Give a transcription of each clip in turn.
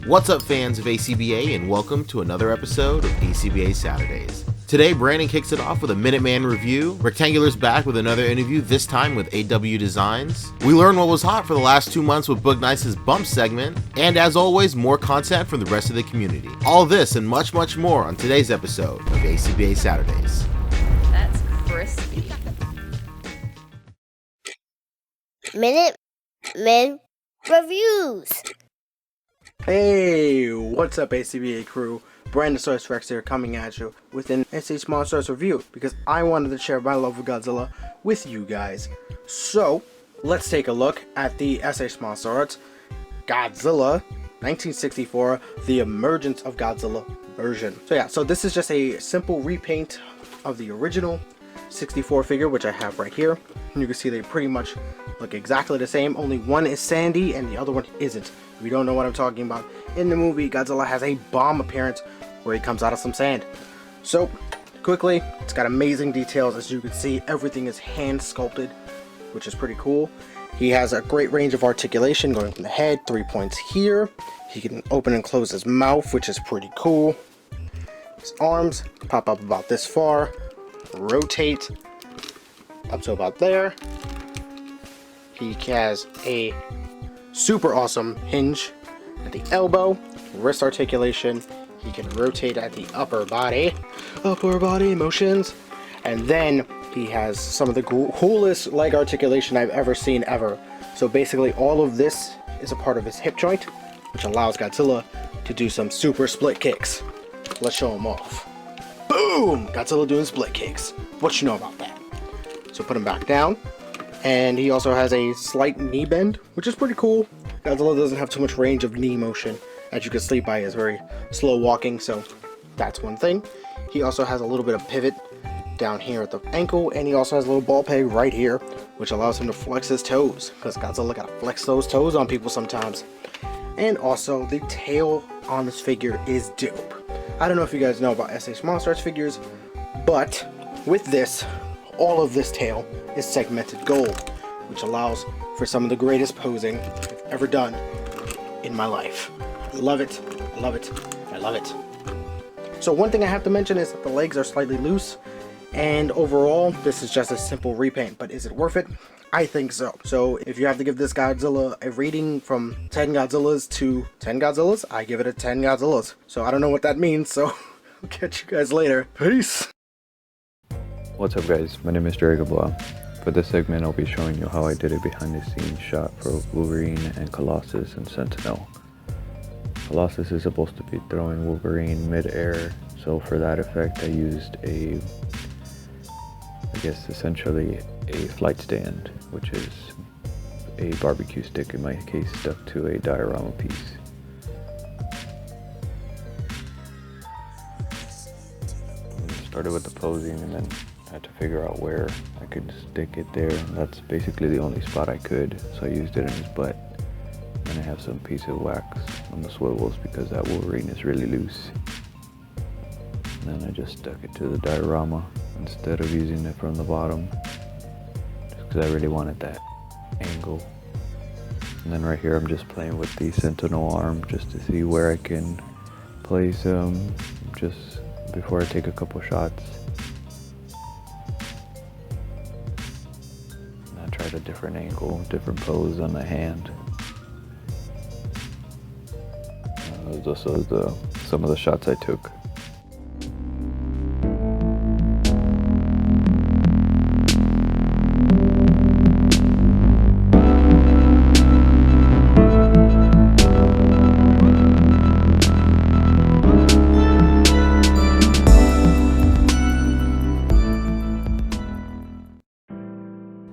What's up, fans of A.C.B.A, and welcome to another episode of A.C.B.A Saturdays. Today, Brandon kicks it off with a Minuteman review. Rectangular's back with another interview, this time with A.W. Designs. We learn what was hot for the last 2 months with Boog Nice's Bump segment, and as always, more content from the rest of the community. All this and much, much more on today's episode of A.C.B.A Saturdays. That's crispy. Minutemen Reviews. Hey, what's up A.C.B.A crew? BrandAsauresRex here, coming at you with an SH Monsters review because I wanted to share my love of Godzilla with you guys. So, let's take a look at the SH Monsters Godzilla 1964, the Emergence of Godzilla version. So this is just a simple repaint of the original 64 figure, which I have right here. And you can see they pretty much look exactly the same, only one is sandy and the other one isn't. If you don't know what I'm talking about, in the movie Godzilla has a bomb appearance where he comes out of some sand. So quickly, it's got amazing details. As you can see, everything is hand sculpted, which is pretty cool. He has a great range of articulation going from the head, 3 points here. He can open and close his mouth, which is pretty cool. His arms pop up about this far, rotate up to about there. He has a super awesome hinge at the elbow, wrist articulation. He can rotate at the upper body motions, and then he has some of the coolest leg articulation I've ever seen ever. So basically all of this is a part of his hip joint, which allows Godzilla to do some super split kicks. Let's show him off. Boom! Godzilla doing split kicks. What you know about that? So put him back down. And he also has a slight knee bend, which is pretty cool. Godzilla doesn't have too much range of knee motion, as you can see by his very slow walking, so that's one thing. He also has a little bit of pivot down here at the ankle, and he also has a little ball peg right here, which allows him to flex his toes, because Godzilla gotta flex those toes on people sometimes. And also, the tail on this figure is dope. I don't know if you guys know about SH Monsters figures, but with this, all of this tail is segmented gold, which allows for some of the greatest posing I've ever done in my life. I love it, I love it, I love it. So one thing I have to mention is that the legs are slightly loose, and overall this is just a simple repaint, but is it worth it? I think so. So if you have to give this Godzilla a rating from 10 Godzillas to 10 Godzillas, I give it a 10 Godzillas. So I don't know what that means, so I'll catch you guys later. Peace! What's up guys, my name is A.C.B.A. For this segment I'll be showing you how I did a behind the scenes shot for Wolverine and Colossus and Sentinel. Colossus is supposed to be throwing Wolverine mid-air, so for that effect I used essentially a flight stand, which is a barbecue stick in my case stuck to a diorama piece. Started with the posing and then had to figure out where I could stick it there, and that's basically the only spot I could, so I used it in his butt. And I have some piece of wax on the swivels because that Wolverine is really loose. And then I just stuck it to the diorama instead of using it from the bottom, just because I really wanted that angle. And then right here I'm just playing with the Sentinel arm just to see where I can place him just before I take a couple shots. A different angle, different pose on the hand. Those are some of the shots I took.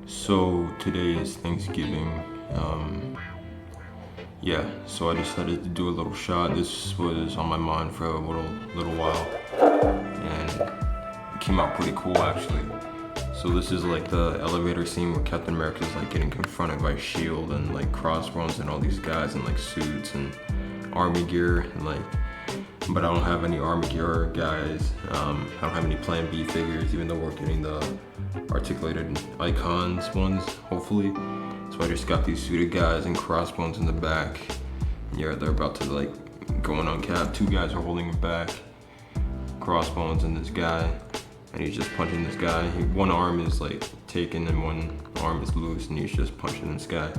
So today is Thanksgiving. So I decided to do a little shot. This was on my mind for a little while, and it came out pretty cool actually. So this is like the elevator scene where Captain America is like getting confronted by S.H.I.E.L.D. and like Crossbones and all these guys in like suits and army gear, and like, but I don't have any army gear guys. I don't have any Plan B figures, even though we're getting the articulated icons ones, hopefully. So I just got these suited guys and Crossbones in the back. Yeah, they're about to like going uncapped. Two guys are holding him back. Crossbones and this guy, and he's just punching this guy. One arm is like taken and one arm is loose, and he's just punching this guy.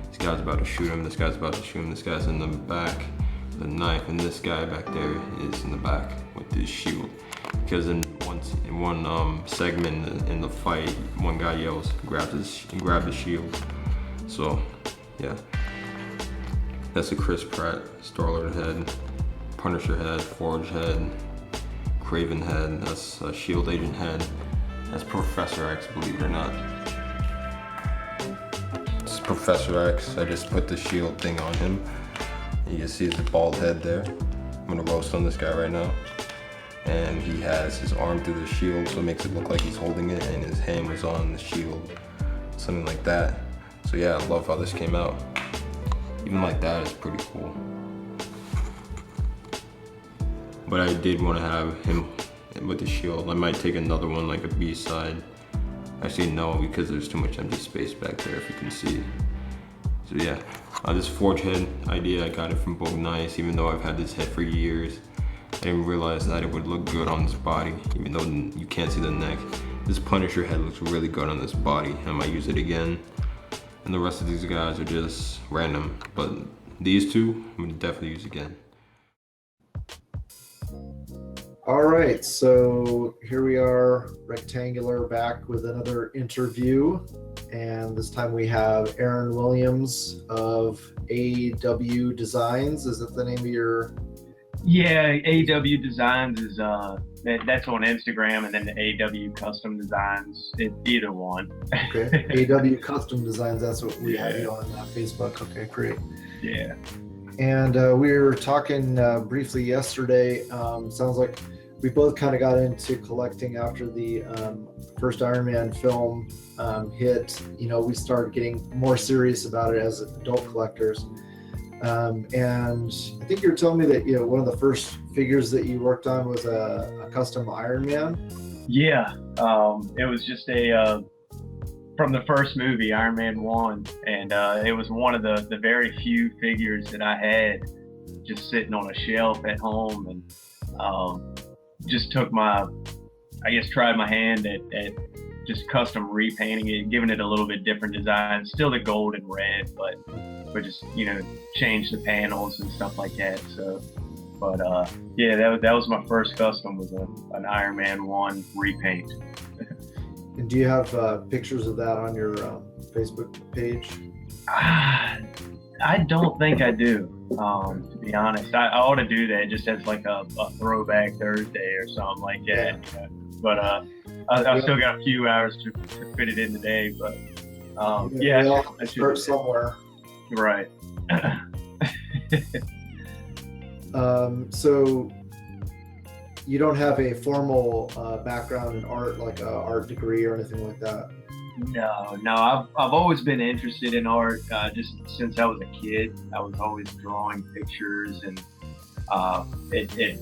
This guy's about to shoot him. This guy's about to shoot him. This guy's in the back, with a knife, and this guy back there is in the back with his shield. Because in one segment in the fight, one guy yells, grab his shield. So, yeah. That's a Chris Pratt, Star-Lord head, Punisher head, Forge head, Craven head, that's a Shield Agent head. That's Professor X, believe it or not. This is Professor X. I just put the shield thing on him. You can see the bald head there. I'm gonna roast on this guy right now. And he has his arm through the shield, so it makes it look like he's holding it, and his hand was on the shield, something like that. So yeah, I love how this came out. Even like that is pretty cool. But I did want to have him with the shield. I might take another one like a B-side. Actually no, because there's too much empty space back there if you can see. So yeah, this Forge head idea, I got it from Boog Nice, even though I've had this head for years. I didn't realize that it would look good on this body, even though you can't see the neck. This Punisher head looks really good on this body. I might use it again. And the rest of these guys are just random, but these two, I'm gonna definitely use again. All right, so here we are, Rectangular, back with another interview. And this time we have Aaron Williams of AW Designs. Is that the name of your... Yeah, AW Designs is that's on Instagram, and then the AW Custom Designs, either one. Okay, AW Custom Designs, that's what we have you on Facebook. Okay, great. Yeah. And we were talking briefly yesterday. Sounds like we both kind of got into collecting after the first Iron Man film hit. You know, we started getting more serious about it as adult collectors. And I think you were telling me that, you know, one of the first figures that you worked on was a custom Iron Man. Yeah, it was just from the first movie, Iron Man 1, and it was one of the very few figures that I had just sitting on a shelf at home, and just took tried my hand at just custom repainting it, giving it a little bit different design, still the gold and red, but just, you know, change the panels and stuff like that. So, but yeah, that was my first custom, was an Iron Man 1 repaint. And do you have pictures of that on your Facebook page? I don't think I do, to be honest. I ought to do that just as like a throwback Thursday or something like that. Yeah. You know? But I still got a few hours to fit it in today. But yeah, I should start somewhere. Right. So you don't have a formal background in art, like an art degree or anything like that? No. I've always been interested in art just since I was a kid. I was always drawing pictures, and it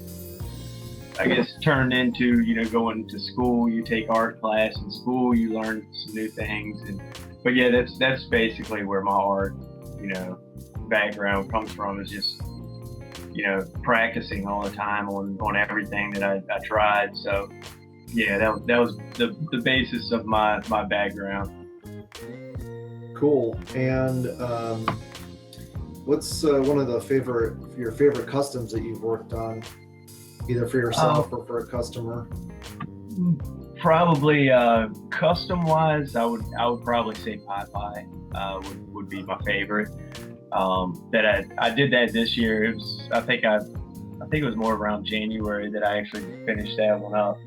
I guess turned into, you know, going to school. You take art class in school, you learn some new things, but yeah, that's basically where my art, you know, background comes from, is just, you know, practicing all the time on everything that I tried. So yeah, that was the basis of my background. Cool. And what's one of your favorite customs that you've worked on, either for yourself or for a customer? Probably custom wise, I would probably say Popeye would be my favorite. That I did that this year. It was, I think it was more around January that I actually finished that one up.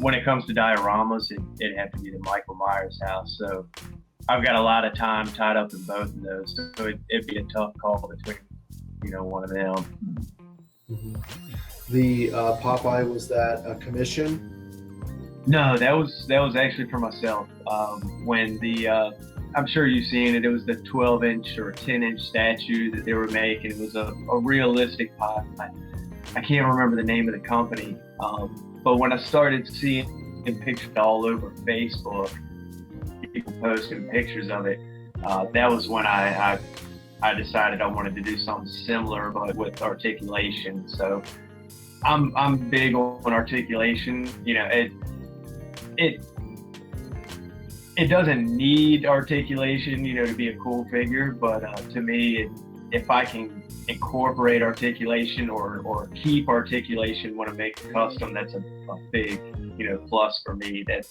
When it comes to dioramas, it'd have to be the Michael Myers house. So I've got a lot of time tied up in both of those. So it'd be a tough call between, you know, one of them. Mm-hmm. The Popeye, was that a commission? No, that was actually for myself. When I'm sure you've seen it. It was the 12-inch or 10-inch statue that they were making. It was a realistic Popeye. I can't remember the name of the company. But when I started seeing pictures all over Facebook, people posting pictures of it, that was when I I decided I wanted to do something similar, but with articulation. So I'm big on articulation. You know, it doesn't need articulation, you know, to be a cool figure, but to me, if I can incorporate articulation or keep articulation when I make a custom, that's a big, you know, plus for me. That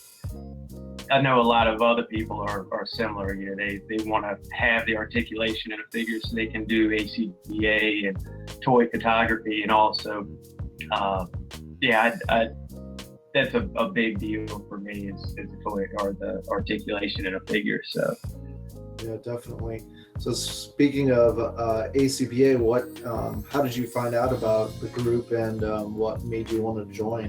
I know a lot of other people are similar. You know, they want to have the articulation in a figure so they can do A.C.B.A. and toy photography, and also, that's a big deal for me is the toy or the articulation in a figure. So yeah, definitely. So speaking of A.C.B.A, how did you find out about the group, and what made you want to join?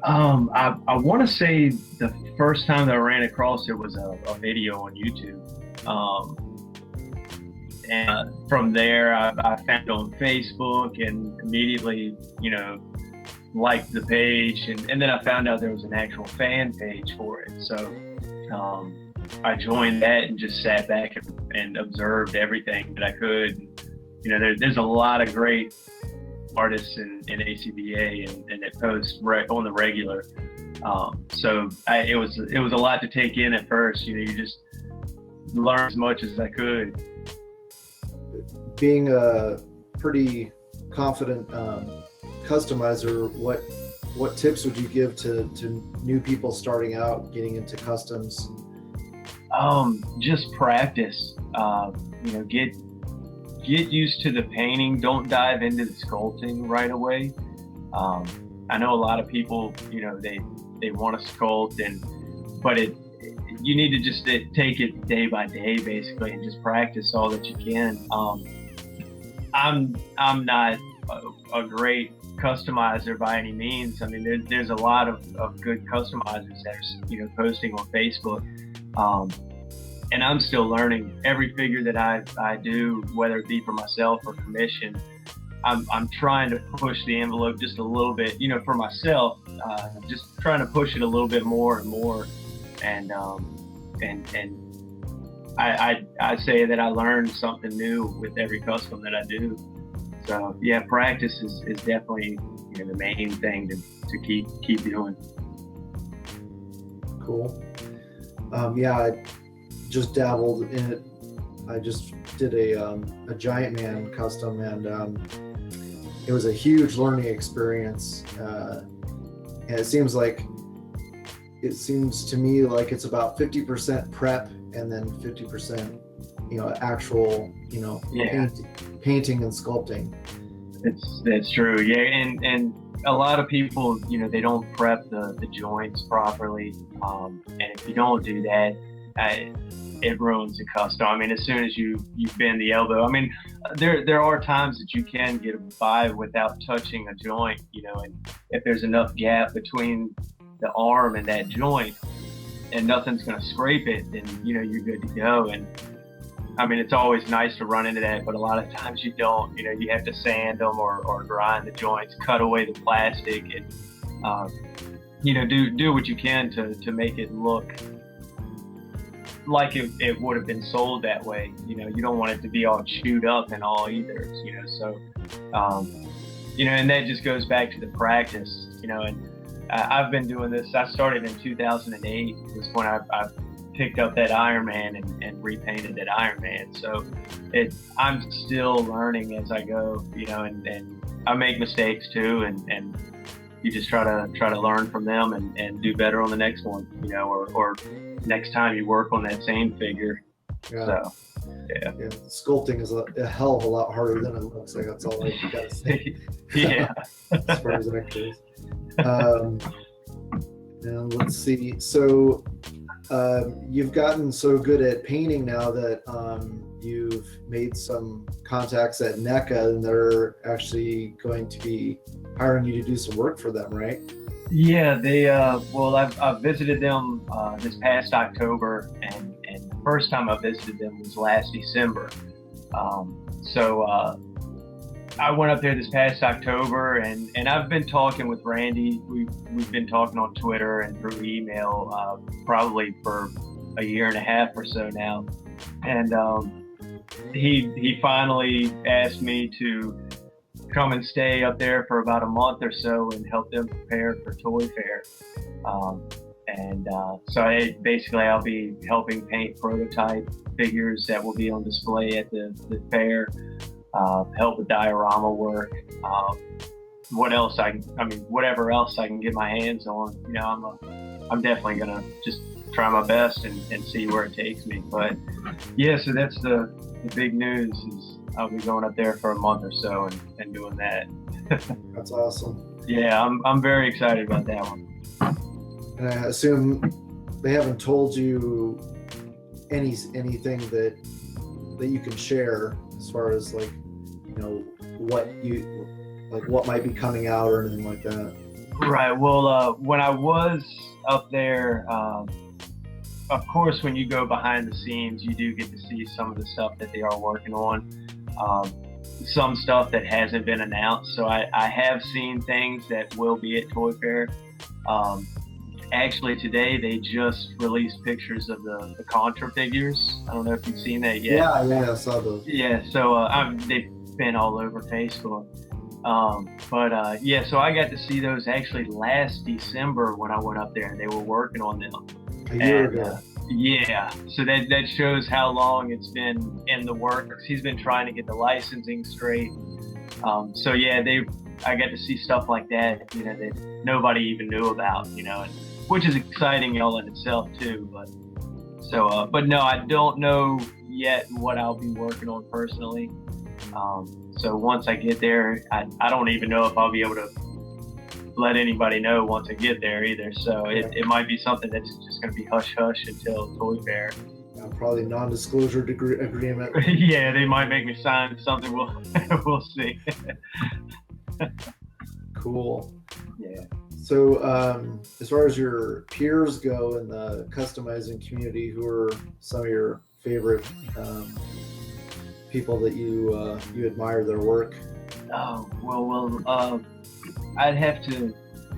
I want to say the first time that I ran across it was a video on YouTube. And from there, I found it on Facebook and immediately, you know, liked the page. And then I found out there was an actual fan page for it. So I joined that and just sat back and observed everything that I could. You know, there's a lot of great artists in A.C.B.A. and it posts on the regular. So it was a lot to take in at first. You know, you just learn as much as I could. Being a pretty confident customizer, what tips would you give to new people starting out getting into customs? Just practice. You know, get used to the painting. Don't dive into the sculpting right away. I know a lot of people, you know, they want to sculpt, but you need to just take it day by day, basically, and just practice all that you can. I'm not a great customizer by any means. I mean, there's a lot of good customizers that are, you know, posting on Facebook. And I'm still learning. Every figure that I do, whether it be for myself or commission, I'm trying to push the envelope just a little bit, you know, for myself, just trying to push it a little bit more and more. And I say that I learn something new with every custom that I do. So yeah, practice is definitely, you know, the main thing to keep doing. Cool. Yeah, I just dabbled in it. I just did a Giant Man custom, and it was a huge learning experience. And it seems to me like it's about 50% prep and then 50%, you know, actual, you know, painting and sculpting. That's true. Yeah, and a lot of people, you know, they don't prep the joints properly, and if you don't do that, it ruins the custom. I mean, as soon as you bend the elbow, I mean, there are times that you can get by without touching a joint, you know, and if there's enough gap between the arm and that joint and nothing's going to scrape it, then, you know, you're good to go. And I mean, it's always nice to run into that, but a lot of times you don't. You know, you have to sand them or grind the joints, cut away the plastic, and you know, do what you can to make it look like it would have been sold that way. You know, you don't want it to be all chewed up and all either. You know, so you know, and that just goes back to the practice. You know, and I've been doing this. I started in 2008 was when I picked up that Iron Man and repainted that Iron Man. So I'm still learning as I go, you know, and I make mistakes too, and you just try to learn from them and do better on the next one, you know, or next time you work on that same figure. Yeah. So yeah. Sculpting is a hell of a lot harder than it looks like. That's all I gotta say. Yeah. As far as that goes. Now let's see. So you've gotten so good at painting now that you've made some contacts at NECA, and they're actually going to be hiring you to do some work for them, right? Yeah, they well, I've visited them this past October, and the first time I visited them was last December. So I went up there this past October, and I've been talking with Randy. We've been talking on Twitter and through email probably for a year and a half or so now, and he finally asked me to come and stay up there for about a month or so and help them prepare for Toy Fair. So basically I'll be helping paint prototype figures that will be on display at the fair, help with diorama work, whatever else I can get my hands on. You know, I'm definitely gonna just try my best and see where it takes me. But yeah, so that's the big news is I'll be going up there for a month or so and doing that. That's awesome. Yeah, I'm very excited about that one. And I assume they haven't told you anything that you can share as far as like, you know, what might be coming out or anything like that. Right. Well, when I was up there, of course, when you go behind the scenes, you do get to see some of the stuff that they are working on. Some stuff that hasn't been announced. So I have seen things that will be at Toy Fair. Actually, today they just released pictures of the Contra figures. I don't know if you've seen that yet. Yeah, I saw those. Yeah, so they've been all over Facebook. Yeah, so I got to see those actually last December when I went up there, and they were working on them. A year ago. Yeah, so that shows how long it's been in the works. He's been trying to get the licensing straight. So yeah, I got to see stuff like that, you know, that nobody even knew about, you know, which is exciting all in itself too. But no, I don't know yet what I'll be working on personally. So once I get there, I don't even know if I'll be able to let anybody know once I get there either. So it might be something that's just going to be hush hush until Toy Fair. Probably non-disclosure agreement. Yeah, they might make me sign something. We'll see. Cool. Yeah. So as far as your peers go in the customizing community, who are some of your favorite people that you admire their work? Oh, well, I'd have to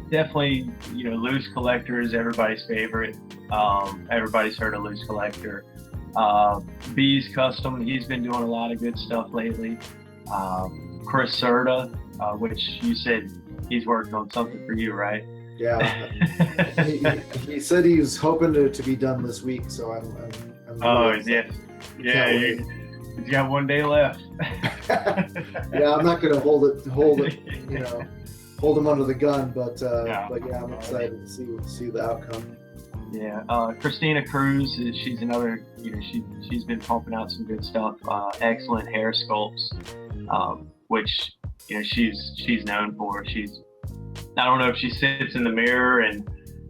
definitely, you know, Loose Collector is everybody's favorite. Everybody's heard of Loose Collector. B's Custom, he's been doing a lot of good stuff lately. Chris Serta, which you said he's working on something for you, right? Yeah. he said he was hoping to be done this week, so I'm oh, yes. Yeah, he's got 1 day left. Yeah, I'm not gonna hold it, you know, hold him under the gun, but yeah, I'm excited to see the outcome. Yeah, Christina Cruz, she's another, you know, she's been pumping out some good stuff. Excellent hair sculpts, which, you know, she's known for. I don't know if she sits in the mirror and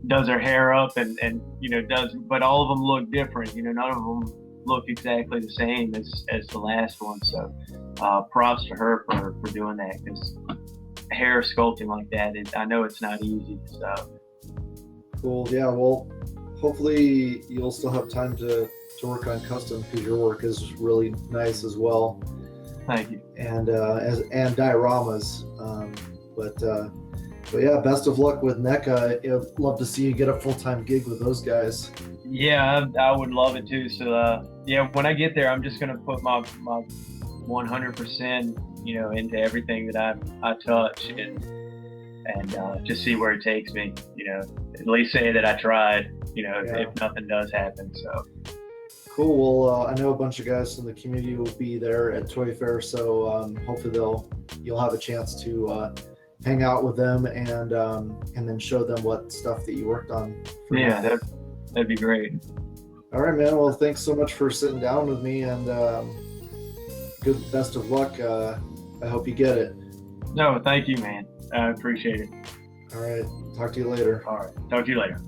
does her hair up and you know, but all of them look different. You know, none of them look exactly the same as the last one. So props to her for doing that, because hair sculpting like that, I know it's not easy. So cool. Yeah, well, hopefully you'll still have time to work on custom, because your work is really nice as well. Thank you. And dioramas. But yeah, best of luck with NECA. I'd love to see you get a full-time gig with those guys. Yeah, I would love it too. So yeah, when I get there, I'm just gonna put my 100%, you know, into everything that I touch and just see where it takes me. You know, at least say that I tried. You know, if nothing does happen. So cool. Well, I know a bunch of guys from the community will be there at Toy Fair, so hopefully you'll have a chance to hang out with them and then show them what stuff that you worked on. Yeah, that'd be great. All right, man. Well, thanks so much for sitting down with me, and best of luck. I hope you get it. No, thank you, man. I appreciate it. All right. Talk to you later. All right. Talk to you later.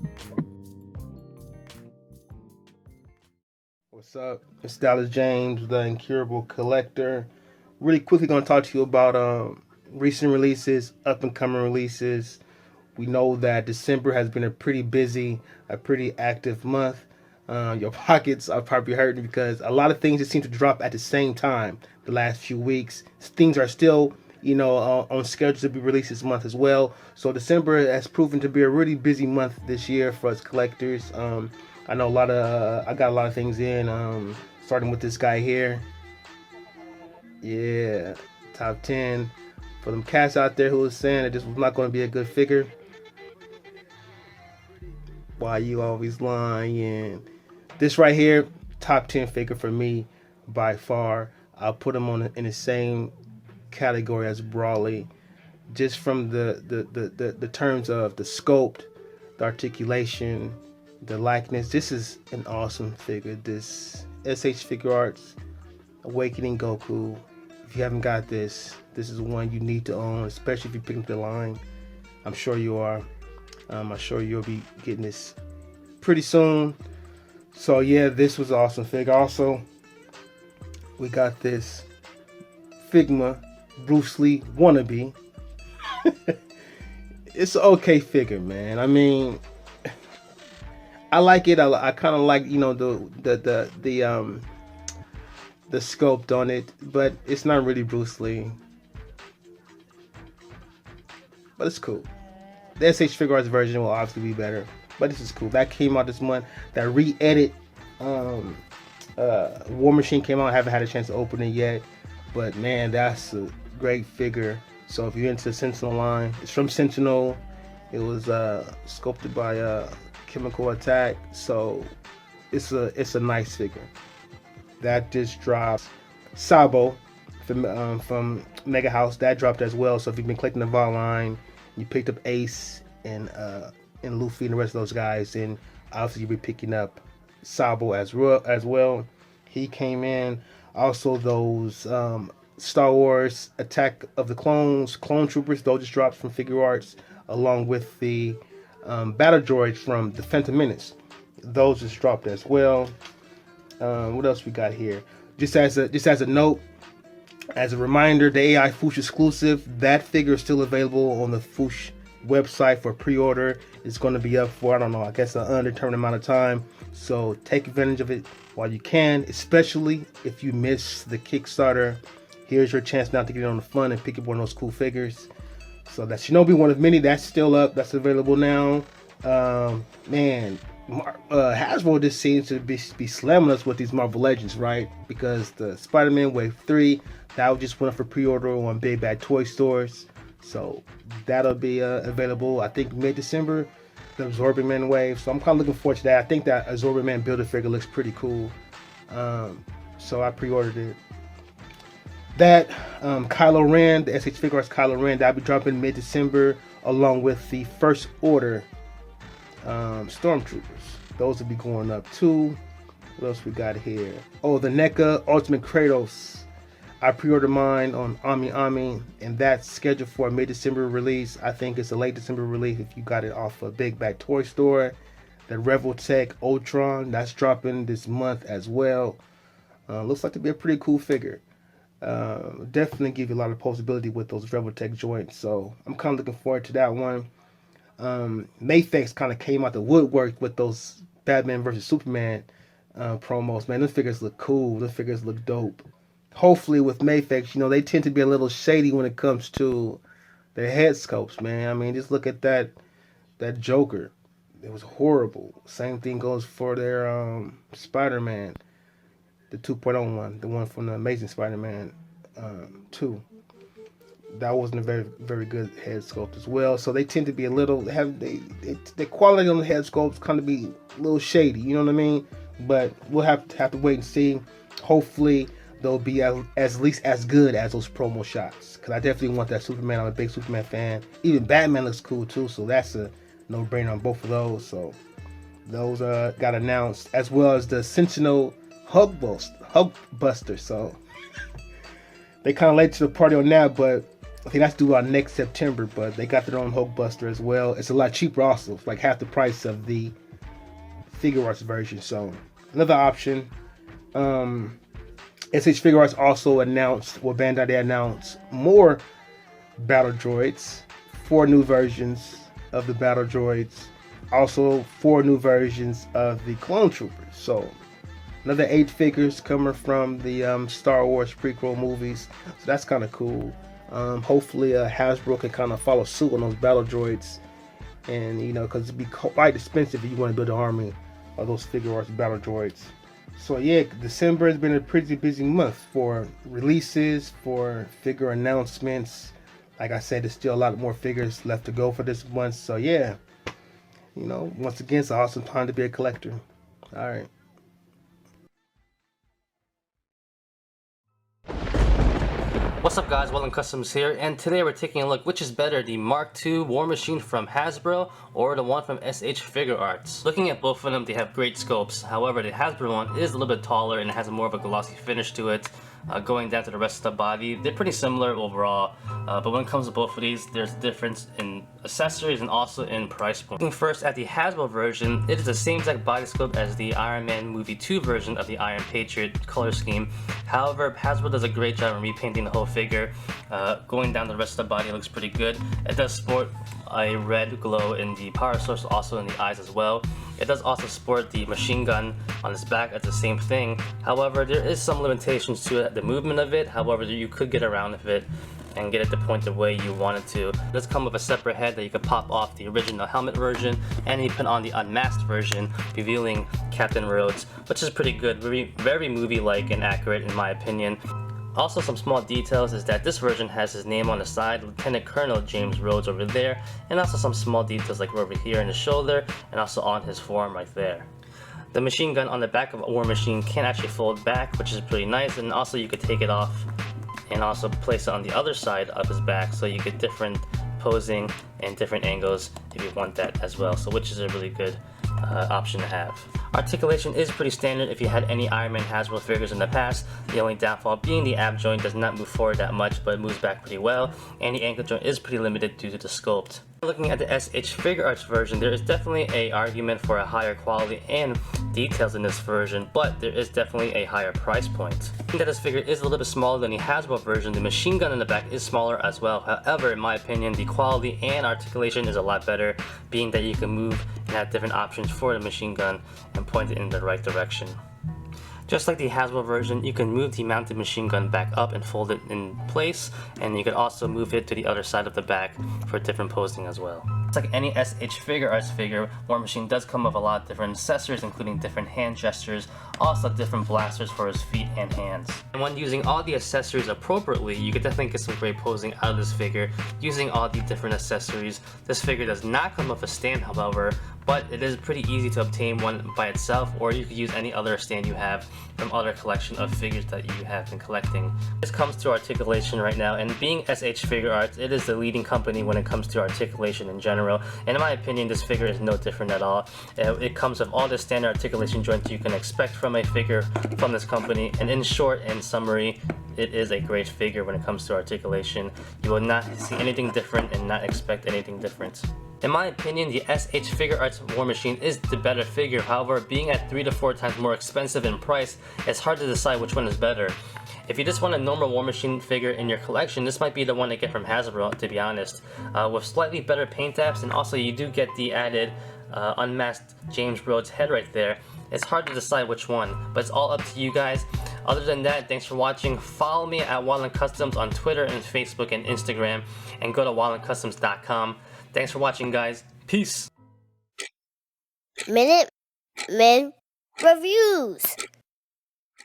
What's up? It's Dallas James, the Incurable Collector. Really quickly going to talk to you about recent releases, up-and-coming releases. We know that December has been a pretty active month. Your pockets are probably hurting because a lot of things just seem to drop at the same time the last few weeks. Things are still, you know, on schedule to be released this month as well. So December has proven to be a really busy month this year for us collectors. I know I got a lot of things in, starting with this guy here. Yeah, top 10. For them cats out there who was saying that this was not going to be a good figure, why you always lying? This right here, top 10 figure for me by far. I'll put him in the same category as Brawley, just from the terms of the sculpt, the articulation, the likeness. This is an awesome figure. This SH Figuarts Awakening Goku. If you haven't got this is one you need to own, especially if you pick up the line. I'm sure you are. I'm sure you'll be getting this pretty soon. So yeah, this was an awesome figure. Also, we got this Figma Bruce Lee wannabe. It's an okay figure, man. I mean, I like it. I kind of like, the sculpt on it, but it's not really Bruce Lee. But it's cool. The SH Figuarts version will obviously be better, but this is cool. That came out this month. That re-edit War Machine came out. I haven't had a chance to open it yet, but man, that's a great figure. So if you're into the Sentinel line, it's from Sentinel. It was sculpted by Chemical Attack, so it's a nice figure. That just dropped. Sabo from Mega House, that dropped as well. So if you've been collecting the VAR line, you picked up Ace and Luffy and the rest of those guys, and obviously you'll be picking up Sabo as well. He came in. Also those Star Wars Attack of the Clones, Clone Troopers, those just dropped from Figuarts, along with the battle droids from the Phantom Menace. Those just dropped as well. What else we got here? Just as a note, as a reminder, the AI Foosh exclusive, that figure is still available on the Foosh website for pre-order. It's going to be up for, I guess an undetermined amount of time. So take advantage of it while you can, especially if you miss the Kickstarter. Here's your chance now to get on the fun and pick up one of those cool figures. So that Shinobi one of many, that's still up. That's available now. Man, Hasbro just seems to be slamming us with these Marvel Legends, right? Because the Spider-Man Wave 3, that just went up for pre-order on Big Bad Toy Stores. So that'll be available, I think, mid-December. The Absorbing Man Wave. So I'm kind of looking forward to that. I think that Absorbing Man Build-A-Figure looks pretty cool. So I pre-ordered it. That Kylo Ren, the SH Figuarts Kylo Ren, that'll be dropping mid-December, along with the First Order Stormtroopers. Those will be going up too. What else we got here? Oh, the NECA Ultimate Kratos. I pre-ordered mine on Ami, and that's scheduled for a mid-December release. I think it's a late December release if you got it off a Big Bad Toy Store. The Revoltech Ultron, that's dropping this month as well. Looks like to be a pretty cool figure. Definitely give you a lot of possibility with those Revoltech joints. So I'm kind of looking forward to that one. Mayfix kind of came out the woodwork with those Batman vs Superman promos. Man, those figures look cool. Those figures look dope. Hopefully with Mayfix, they tend to be a little shady when it comes to their head sculpts, man. I mean, just look at that Joker. It was horrible. Same thing goes for their Spider-Man, the 2.0 one, the one from the Amazing Spider-Man 2. That wasn't a very, very good head sculpt as well. So they tend to be a little, the quality on the head sculpts kind of be a little shady, you know what I mean? But we'll have to wait and see. Hopefully they'll be at least as good as those promo shots. Because I definitely want that Superman. I'm a big Superman fan. Even Batman looks cool too, so that's a no-brainer on both of those. So those got announced, as well as the Sentinel Hulkbuster. So they kind of late to the party on that, but I think that's due out next September. But they got their own Hulkbuster as well. It's a lot cheaper also. It's like half the price of the Figuarts version. So another option. SH Figuarts also announced, or Bandai, they announced more battle droids, 4 new versions of the battle droids, also 4 new versions of the clone troopers. So another 8 figures coming from the Star Wars prequel movies. So that's kind of cool. Hopefully Hasbro can kind of follow suit on those battle droids, and because it'd be quite expensive if you want to build an army of those Figuarts battle droids. So yeah, December has been a pretty busy month for releases, for figure announcements. Like I said, there's still a lot more figures left to go for this month. So yeah, you know, once again, it's an awesome time to be a collector. All right. What's up guys, Wylun Customs here, and today we're taking a look which is better, the Mark II War Machine from Hasbro or the one from SH Figuarts. Looking at both of them, they have great scopes. However, the Hasbro one is a little bit taller and has more of a glossy finish to it. Going down to the rest of the body, they're pretty similar overall, but when it comes to both of these, there's a difference in accessories and also in price point. Looking first at the Hasbro version, it is the same exact body sculpt as the Iron Man Movie 2 version of the Iron Patriot color scheme. However, Hasbro does a great job in repainting the whole figure. Going down the rest of the body, it looks pretty good. It does sport a red glow in the power source, also in the eyes as well. It does also sport the machine gun on its back as the same thing. However, there is some limitations to it, the movement of it. However, you could get around of it and get it to point the way you want it to. It does come with a separate head that you can pop off the original helmet version, and you put on the unmasked version, revealing Captain Rhodes, which is pretty good, very movie-like and accurate in my opinion. Also, some small details is that this version has his name on the side, Lieutenant Colonel James Rhodes over there, and also some small details like over here in the shoulder and also on his forearm right there. The machine gun on the back of a War Machine can actually fold back, which is pretty nice, and also you could take it off and also place it on the other side of his back, so you get different posing and different angles if you want that as well, so which is a really good option to have. Articulation is pretty standard if you had any Iron Man Hasbro figures in the past, the only downfall being the ab joint does not move forward that much, but it moves back pretty well, and the ankle joint is pretty limited due to the sculpt. Looking at the SH Figuarts version, there is definitely an argument for a higher quality and details in this version, but there is definitely a higher price point. I think that this figure is a little bit smaller than the Hasbro version. The machine gun in the back is smaller as well. However, in my opinion, the quality and articulation is a lot better, being that you can move and have different options for the machine gun and point it in the right direction. Just like the Hasbro version, you can move the mounted machine gun back up and fold it in place, and you can also move it to the other side of the back for different posing as well. It's like any SH Figuarts figure, War Machine does come with a lot of different accessories, including different hand gestures, also different blasters for his feet and hands. And when using all the accessories appropriately, you could definitely get some great posing out of this figure using all the different accessories. This figure does not come with a stand, however, but it is pretty easy to obtain one by itself, or you could use any other stand you have from other collection of figures that you have been collecting. This comes to articulation right now, and being SH Figuarts, it is the leading company when it comes to articulation in general, and in my opinion this figure is no different at all. It comes with all the standard articulation joints you can expect from a figure from this company, and in short and summary, it is a great figure when it comes to articulation. You will not see anything different and not expect anything different. In my opinion, the SH Figuarts War Machine is the better figure. However, being at 3 to 4 times more expensive in price, it's hard to decide which one is better. If you just want a normal War Machine figure in your collection, this might be the one to get from Hasbro, to be honest. With slightly better paint apps, and also you do get the added unmasked James Rhodes head right there. It's hard to decide which one, but it's all up to you guys. Other than that, thanks for watching. Follow me at Wylun Customs on Twitter and Facebook and Instagram, and go to WylunCustoms.com. Thanks for watching, guys. Peace. Minute Men Reviews.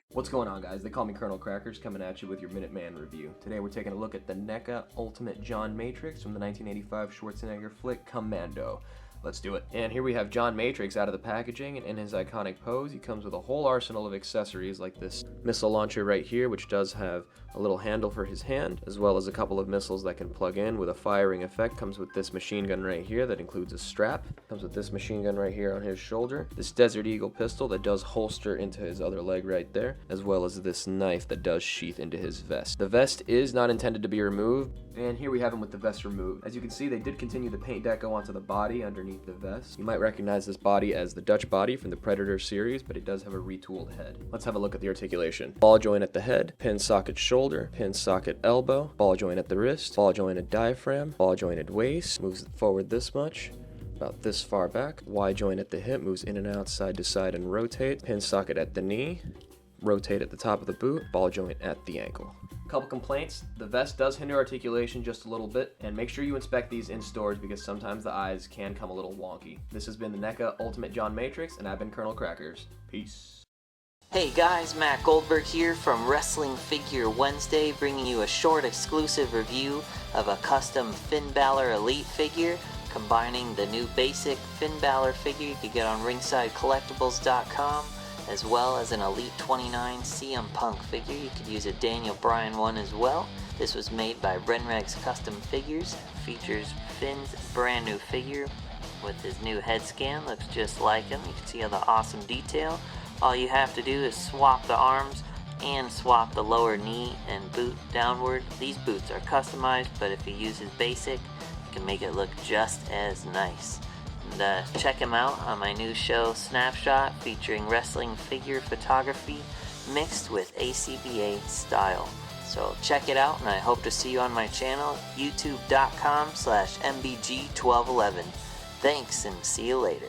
What's going on, guys? They call me KolonelKrackers, coming at you with your Minuteman review. Today we're taking a look at the NECA Ultimate John Matrix from the 1985 Schwarzenegger flick Commando. Let's do it. And here we have John Matrix out of the packaging, and in his iconic pose, he comes with a whole arsenal of accessories like this missile launcher right here, which does have a little handle for his hand, as well as a couple of missiles that can plug in with a firing effect. Comes with this machine gun right here that includes a strap. Comes with this machine gun right here on his shoulder. This Desert Eagle pistol that does holster into his other leg right there, as well as this knife that does sheath into his vest. The vest is not intended to be removed, and here we have him with the vest removed. As you can see, they did continue the paint deco onto the body underneath the vest. You might recognize this body as the Dutch body from the Predator series, but it does have a retooled head. Let's have a look at the articulation. Ball joint at the head, pin socket shoulder, pin socket elbow, ball joint at the wrist, ball jointed diaphragm, ball jointed waist, moves forward this much, about this far back, Y joint at the hip, moves in and out, side to side and rotate, pin socket at the knee, rotate at the top of the boot, ball joint at the ankle. Couple complaints: the vest does hinder articulation just a little bit, and make sure you inspect these in stores because sometimes the eyes can come a little wonky. This has been the NECA Ultimate John Matrix, and I've been KolonelKrackers. Peace. Hey guys, Matt Goldberg here from Wrestling Figure Wednesday, bringing you a short exclusive review of a custom Finn Balor Elite figure, combining the new basic Finn Balor figure you could get on ringsidecollectibles.com, as well as an Elite 29 CM Punk figure. You could use a Daniel Bryan one as well. This was made by Wylun Custom Figures, features Finn's brand new figure with his new head scan, looks just like him. You can see all the awesome detail. All you have to do is swap the arms and swap the lower knee and boot downward. These boots are customized, but if you use his basic, you can make it look just as nice. And check him out on my new show Snapshot, featuring wrestling figure photography mixed with A.C.B.A style. So check it out, and I hope to see you on my channel, youtube.com/mbg1211. Thanks, and see you later.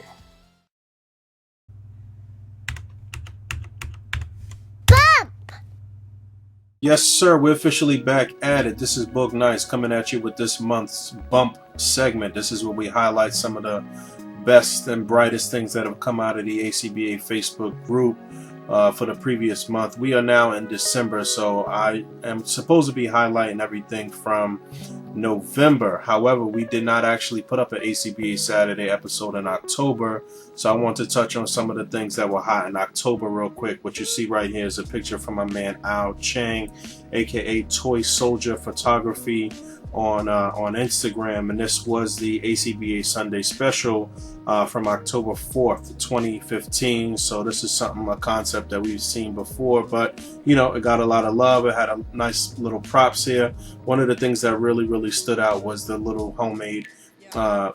Yes, sir, we're officially back at it. This is Boog Nice coming at you with this month's Bump segment. This is where we highlight some of the best and brightest things that have come out of the A.C.B.A Facebook group for the previous month. We are now in December, so I am supposed to be highlighting everything from November. However, we did not actually put up an A.C.B.A Saturday episode in October, so I want to touch on some of the things that were hot in October real quick. What you see right here is a picture from my man Al Chang, aka Toy Soldier Photography, on Instagram, and this was the A.C.B.A Sunday special from October 4th, 2015. So this is a concept that we've seen before, but you know, it got a lot of love. It had a nice little props here. One of the things that really stood out was the little homemade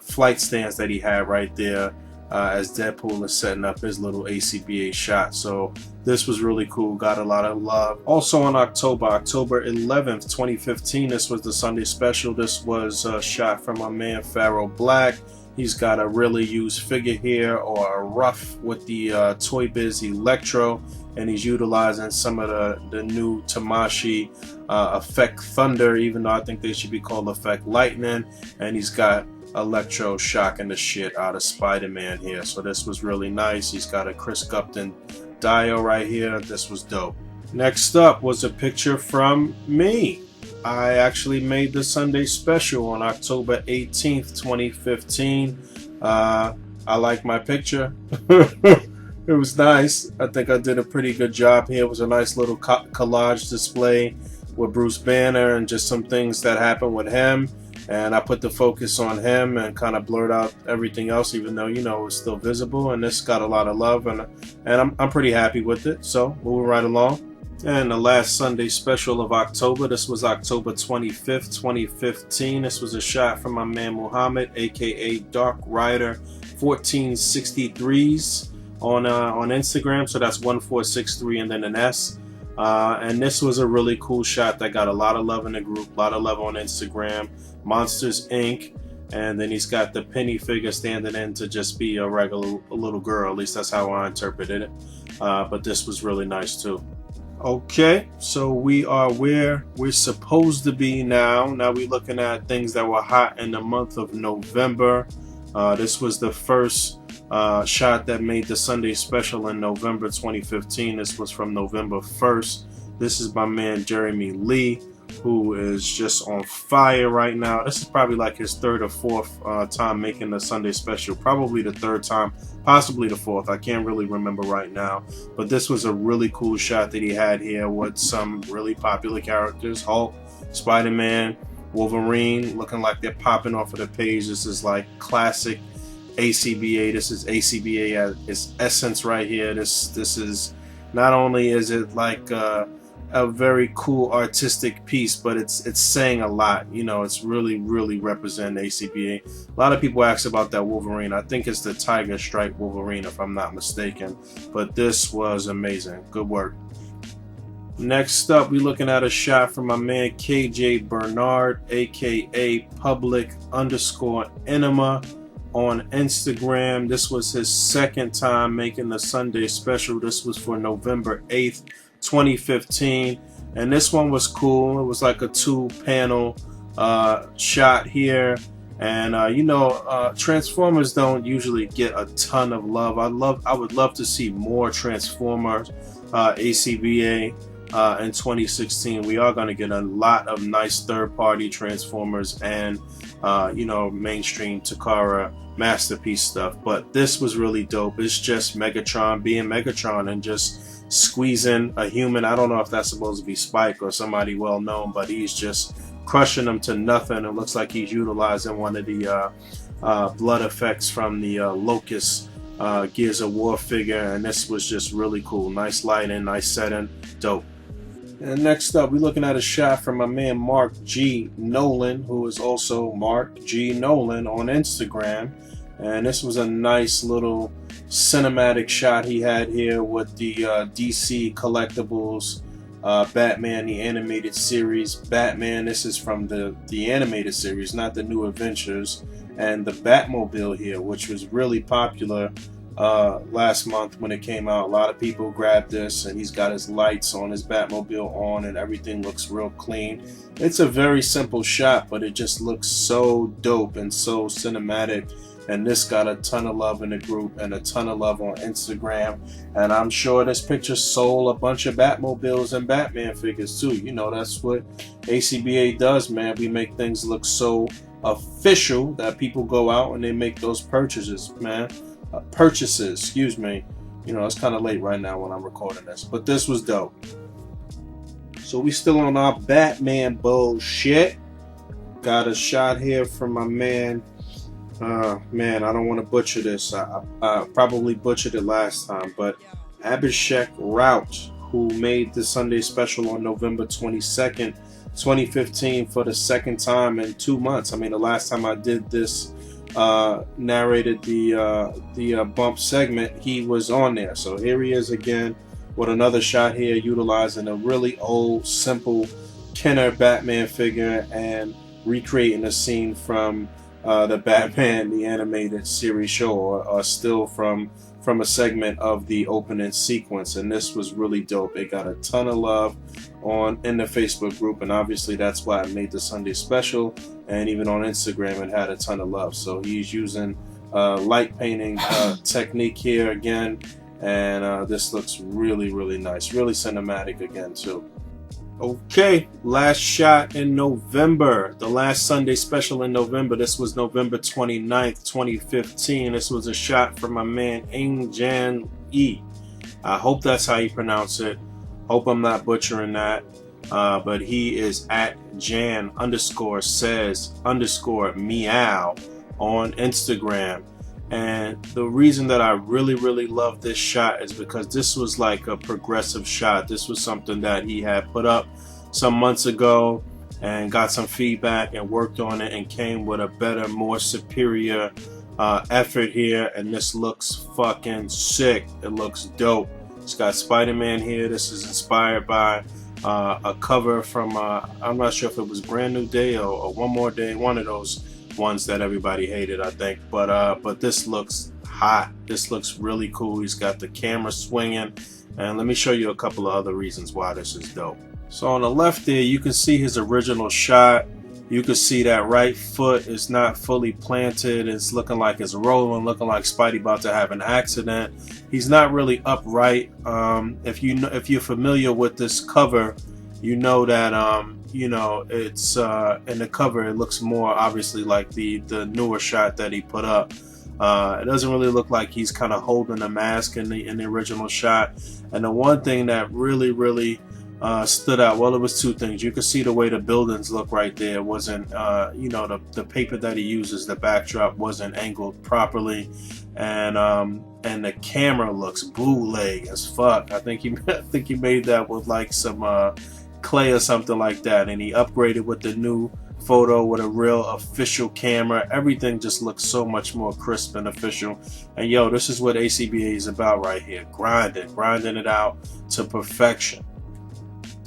flight stands that he had right there as Deadpool is setting up his little A.C.B.A shot. So this was really cool, got a lot of love. Also on October 11th, 2015, this was the Sunday special. This was a shot from my man Pharaoh Black. He's got a really used figure here, or a rough with the Toy Biz Electro, and he's utilizing some of the new Tamashi Effect Thunder, even though I think they should be called Effect Lightning, and he's got Electro shocking the shit out of Spider-Man here. So this was really nice. He's got a Chris Gupton dial right here. This was dope. Next up was a picture from me. I actually made the Sunday special on October 18th, 2015. I like my picture. It was nice. I think I did a pretty good job here. It was a nice little collage display with Bruce Banner and just some things that happened with him. And I put the focus on him and kind of blurred out everything else, even though, you know, it was still visible. And this got a lot of love, and I'm pretty happy with it. So moving right along. And the last Sunday special of October, this was October 25th, 2015. This was a shot from my man Muhammad, aka Dark Rider 1463s on Instagram. So that's 1463 and then an S. And this was a really cool shot that got a lot of love in the group, a lot of love on Instagram. Monsters Inc. And then he's got the Penny figure standing in to just be a regular little girl. At least that's how I interpreted it. But this was really nice too. Okay, so we are where we're supposed to be now. Now we're looking at things that were hot in the month of November. This was the first shot that made the Sunday special in November 2015. This was from November 1st. This is my man Jeremy Lee, who is just on fire right now. This is probably like his third or fourth time making the Sunday special. Probably the third time, possibly the fourth. I can't really remember right now. But this was a really cool shot that he had here with some really popular characters. Hulk, Spider-Man, Wolverine, looking like they're popping off of the page. This is like classic A.C.B.A. This is A.C.B.A. at its essence right here. This is, not only is it like a very cool artistic piece, but it's saying a lot. You know, it's really representing A.C.B.A. A lot of people ask about that Wolverine. I think it's the Tiger Stripe Wolverine, if I'm not mistaken. But this was amazing. Good work. Next up, we're looking at a shot from my man KJ Bernard, aka Public_Enema on Instagram. This was his second time making the Sunday special. This was for November 8th, 2015, and this one was cool. It was like a 2-panel shot here, and you know, Transformers don't usually get a ton of love. I would love to see more Transformers A.C.B.A. In 2016. We are going to get a lot of nice third-party Transformers and mainstream Takara masterpiece stuff, but this was really dope. It's just Megatron being Megatron and just squeezing a human. I don't know if that's supposed to be Spike or somebody well known, but he's just crushing them to nothing. It looks like he's utilizing one of the blood effects from the Locust Gears of War figure, and this was just really cool. Nice lighting, nice setting, dope. And next up, we're looking at a shot from my man Mark G. Nolan, who is also Mark G. Nolan on Instagram. And this was a nice little cinematic shot he had here with the DC collectibles Batman, the animated series. Batman, this is from the animated series, not the New Adventures. And the Batmobile here, which was really popular last month when it came out. A lot of people grabbed this, and he's got his lights on his Batmobile on, and everything looks real clean. It's a very simple shot, but it just looks so dope and so cinematic. And this got a ton of love in the group and a ton of love on Instagram. And I'm sure this picture sold a bunch of Batmobiles and Batman figures too. You know, that's what A.C.B.A. does, man. We make things look so official that people go out and they make those purchases, man. Excuse me. You know, it's kind of late right now when I'm recording this, but this was dope. So we still on our Batman bullshit. Got a shot here from my man. Man, I don't want to butcher this. I probably butchered it last time, but Abhishek Rout, who made the Sunday special on November 22nd, 2015 for the second time in 2 months. I mean, the last time I did this, narrated the bump segment, he was on there. So here he is again with another shot here, utilizing a really old, simple Kenner Batman figure and recreating a scene from the Batman the animated series show, or still from a segment of the opening sequence. And this was really dope. It got a ton of love in the Facebook group, and obviously that's why I made the Sunday special, and even on Instagram it had a ton of love. So he's using light painting technique here again, and this looks really, really nice, really cinematic again too. Okay, last shot in November, the last Sunday special in November. This was November 29th, 2015. This was a shot from my man Jan E. I hope that's how you pronounce it. Hope I'm not butchering that. But he is at Jan_says_meow on Instagram. And the reason that I really, really love this shot is because this was like a progressive shot. This was something that he had put up some months ago and got some feedback and worked on it and came with a better, more superior effort here. And this looks fucking sick. It looks dope. It's got Spider-Man here. This is inspired by a cover from, I'm not sure if it was Brand New Day or One More Day, one of those ones that everybody hated, I think, but this looks hot. This looks really cool. He's got the camera swinging, and let me show you a couple of other reasons why this is dope. So on the left there, you can see his original shot. You can see that right foot is not fully planted. It's looking like it's rolling, looking like Spidey about to have an accident. He's not really upright. If you're familiar with this cover, you know that it's in the cover it looks more obviously like the newer shot that he put up. It doesn't really look like he's kind of holding a mask in the original shot. And the one thing that really stood out, well, it was two things. You could see the way the buildings look right there. It wasn't the paper that he uses, the backdrop wasn't angled properly, and the camera looks bootleg as fuck. I think he made that with like some clay or something like that, and he upgraded with the new photo with a real official camera. Everything just looks so much more crisp and official. And yo, this is what A.C.B.A. is about right here, grinding it out to perfection.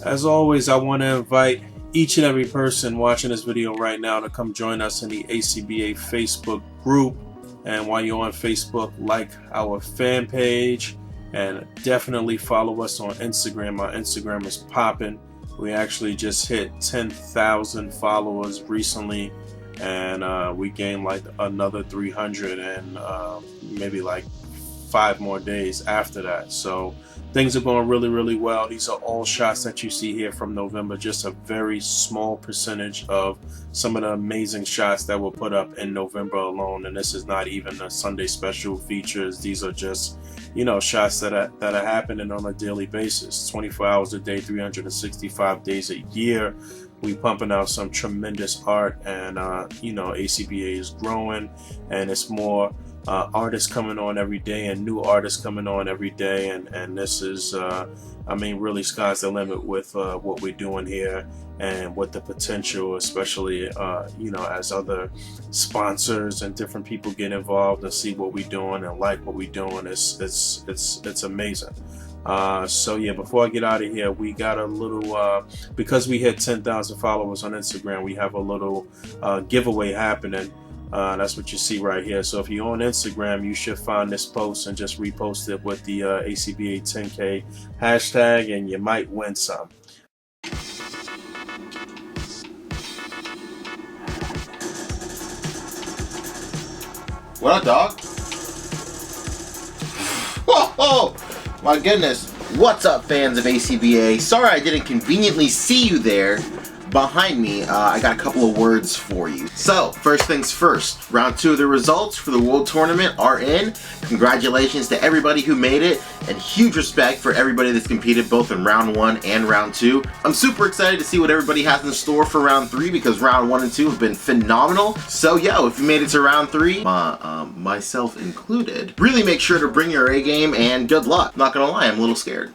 As always, I want to invite each and every person watching this video right now to come join us in the A.C.B.A. Facebook group. And while you're on Facebook, like our fan page, and definitely follow us on Instagram. Our Instagram is popping. We actually just hit 10,000 followers recently, and we gained like another 300 and maybe like 5 more days after that. So things are going really, really well. These are all shots that you see here from November, just a very small percentage of some of the amazing shots that were put up in November alone. And this is not even the Sunday special features. These are just, you know, shots that are happening on a daily basis, 24 hours a day, 365 days a year. We pumping out some tremendous art, and you know, A.C.B.A is growing, and it's more artists coming on every day and new artists coming on every day, and this is I mean, really sky's the limit with what we're doing here, and what the potential, especially you know, as other sponsors and different people get involved and see what we're doing and like what we're doing. It's amazing. So yeah, before I get out of here, we got a little because we hit 10,000 followers on Instagram, we have a little giveaway happening. That's what you see right here. So if you're on Instagram, you should find this post and just repost it with the A.C.B.A 10K hashtag, and you might win some. What up, dog? Whoa! My goodness. What's up, fans of A.C.B.A? Sorry I didn't conveniently see you there behind me. I got a couple of words for you. So, first things first, round 2 of the results for the World Tournament are in. Congratulations to everybody who made it, and huge respect for everybody that's competed both in round 1 and round 2. I'm super excited to see what everybody has in store for round 3, because round 1 and 2 have been phenomenal. So yo, if you made it to round 3, myself included, really make sure to bring your A game, and good luck. Not gonna lie, I'm a little scared.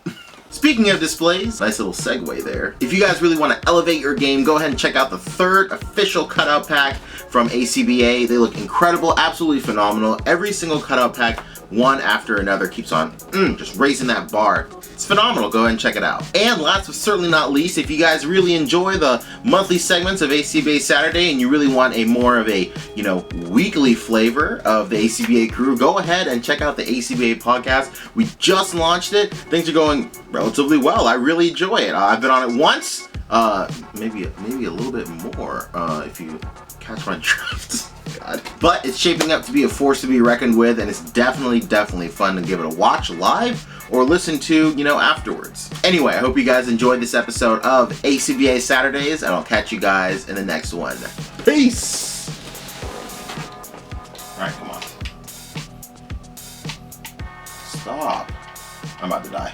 Speaking of displays, nice little segue there. If you guys really want to elevate your game, go ahead and check out the 3rd official cutout pack from A.C.B.A. They look incredible, absolutely phenomenal. Every single cutout pack, one after another, keeps on just raising that bar. It's phenomenal. Go ahead and check it out. And last but certainly not least, if you guys really enjoy the monthly segments of A.C.B.A Saturday and you really want a more of a, you know, weekly flavor of the A.C.B.A crew, go ahead and check out the A.C.B.A podcast. We just launched it. Things are going relatively well. I really enjoy it. I've been on it once, maybe a little bit more, if you catch my drift. God. But it's shaping up to be a force to be reckoned with, and it's definitely fun to give it a watch live or listen to, you know, afterwards. Anyway, I hope you guys enjoyed this episode of A.C.B.A Saturdays, and I'll catch you guys in the next one. Peace! Alright, come on. Stop. I'm about to die.